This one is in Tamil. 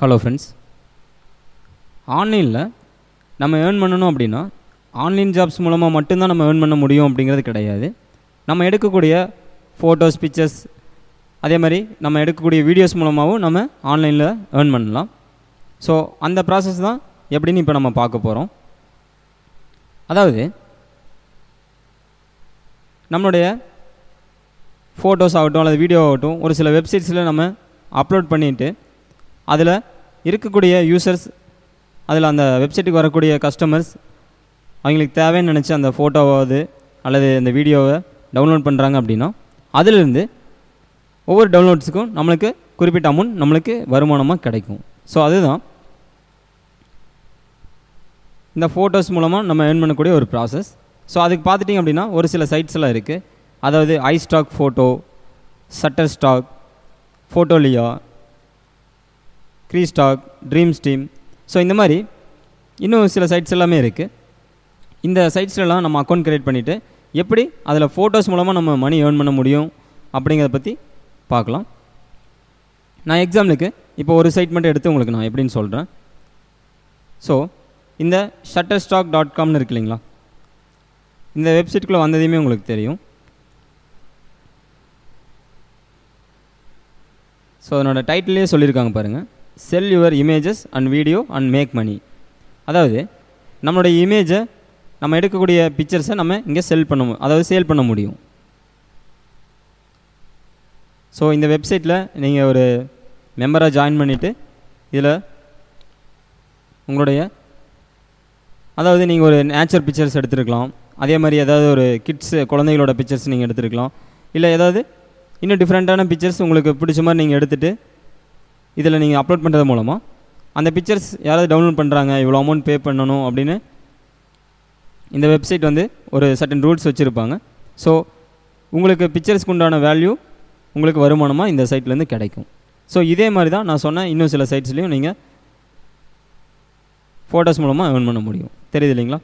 ஹலோ ஃப்ரெண்ட்ஸ், ஆன்லைனில் நம்ம ஏர்ன் பண்ணணும் அப்படின்னா ஆன்லைன் ஜாப்ஸ் மூலமாக மட்டும்தான் நம்ம ஏர்ன் பண்ண முடியும் அப்படிங்கிறது கிடையாது. நம்ம எடுக்கக்கூடிய ஃபோட்டோஸ், பிக்சர்ஸ், அதே மாதிரி நம்ம எடுக்கக்கூடிய வீடியோஸ் மூலமாகவும் நம்ம ஆன்லைனில் ஏர்ன் பண்ணலாம். ஸோ அந்த ப்ராசஸ் தான் எப்படின்னு இப்போ நம்ம பார்க்க போகிறோம். அதாவது நம்மளுடைய ஃபோட்டோஸ் ஆகட்டும் அல்லது வீடியோ ஆகட்டும் ஒரு சில வெப்சைட்ஸில் நம்ம அப்லோட் பண்ணிவிட்டு அதில் இருக்கக்கூடிய யூசர்ஸ், அதில் அந்த வெப்சைட்டுக்கு வரக்கூடிய கஸ்டமர்ஸ் அவங்களுக்கு தேவைன்னு நினச்சி அந்த ஃபோட்டோவாவது அல்லது அந்த வீடியோவை டவுன்லோட் பண்ணுறாங்க அப்படின்னா அதிலிருந்து ஒவ்வொரு டவுன்லோட்ஸுக்கும் நம்மளுக்கு குறிப்பிட்ட அமௌண்ட் நம்மளுக்கு வருமானமாக கிடைக்கும். ஸோ அதுதான் இந்த ஃபோட்டோஸ் மூலமாக நம்ம ஏர்ன் பண்ணக்கூடிய ஒரு ப்ராசஸ். ஸோ அதுக்கு பார்த்துட்டிங்க அப்படின்னா ஒரு சில சைட்ஸ் எல்லாம் இருக்குது. அதாவது iStock photo, Shutterstock, Fotolia, Crestock, Dreamstime. So இந்த மாதிரி இன்னும் சில சைட்ஸ் எல்லாமே இருக்குது. இந்த சைட்ஸ்லாம் நம்ம அக்கௌண்ட் க்ரியேட் பண்ணிவிட்டு எப்படி அதில் ஃபோட்டோஸ் மூலமாக நம்ம மணி ஏர்ன் பண்ண முடியும் அப்படிங்கிறத பற்றி பார்க்கலாம். நான் எக்ஸாம்பிளுக்கு இப்போ ஒரு சைட் மட்டும் எடுத்து உங்களுக்கு நான் எப்படின்னு சொல்கிறேன். ஸோ இந்த shutterstock.comனு இருக்கு இல்லைங்களா, இந்த வெப்சைட்டுக்குள்ளே வந்ததையுமே உங்களுக்கு தெரியும். ஸோ அதனோட டைட்டிலே சொல்லியிருக்காங்க பாருங்கள், sell your images and video and make money. அதாவது நம்மளுடைய இமேஜை, நம்ம எடுக்கக்கூடிய பிக்சர்ஸை நம்ம இங்கே சேல் பண்ண முடியும். ஸோ இந்த வெப்சைட்டில் நீங்கள் ஒரு மெம்பராக ஜாயின் பண்ணிவிட்டு இதில் உங்களுடைய, அதாவது நீங்கள் ஒரு நேச்சர் பிக்சர்ஸ் எடுத்துருக்கலாம், அதே மாதிரி ஏதாவது ஒரு கிட்ஸு குழந்தைகளோட பிக்சர்ஸ் நீங்கள் எடுத்துருக்கலாம், இல்லை ஏதாவது இன்னும் டிஃப்ரெண்ட்டான பிக்சர்ஸ் உங்களுக்கு பிடிச்ச மாதிரி நீங்கள் எடுத்துகிட்டு இதில் நீங்கள் அப்லோட் பண்ணுறது மூலமாக அந்த பிக்சர்ஸ் யாராவது டவுன்லோட் பண்ணுறாங்க, இவ்வளோ அமௌண்ட் பே பண்ணணும் அப்படின்னு இந்த வெப்சைட் வந்து ஒரு சர்டன் ரூல்ஸ் வச்சுருப்பாங்க. ஸோ உங்களுக்கு பிக்சர்ஸ்க்கு உண்டான வேல்யூ உங்களுக்கு வருமானமாக இந்த சைட்லேருந்து கிடைக்கும். ஸோ இதே மாதிரி தான் நான் சொன்ன இன்னும் சில சைட்ஸ்லேயும் நீங்கள் ஃபோட்டோஸ் மூலமாக ஏர்ன் பண்ண முடியும். தெரியுது இல்லைங்களா?